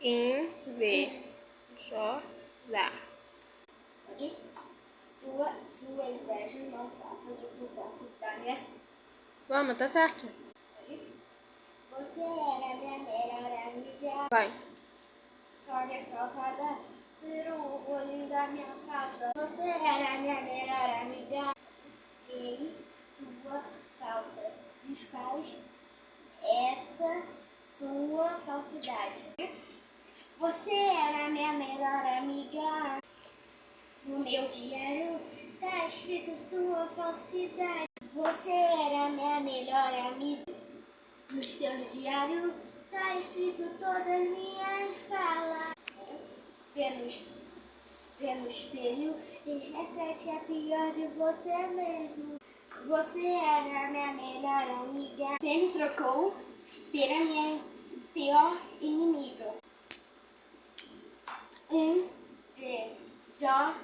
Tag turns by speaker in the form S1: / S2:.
S1: Invejosa.
S2: Pode? Sua inveja não passa de 1%, tá, né?
S1: Vamos, tá certo?
S2: Pode? Você era minha melhor amiga.
S1: Vai.
S2: Olha calcada, tirou o olho da minha cara. Você era minha melhor amiga. E sua falsa desfaz essa sua falsidade. Você era minha melhor amiga. No meu diário tá escrito sua falsidade. Você era minha melhor amiga. No seu diário tá escrito todas minhas falas. Vê no espelho e reflete a pior de você mesmo. Você era minha melhor amiga. Você me trocou pela minha pior inimiga. Invejosa.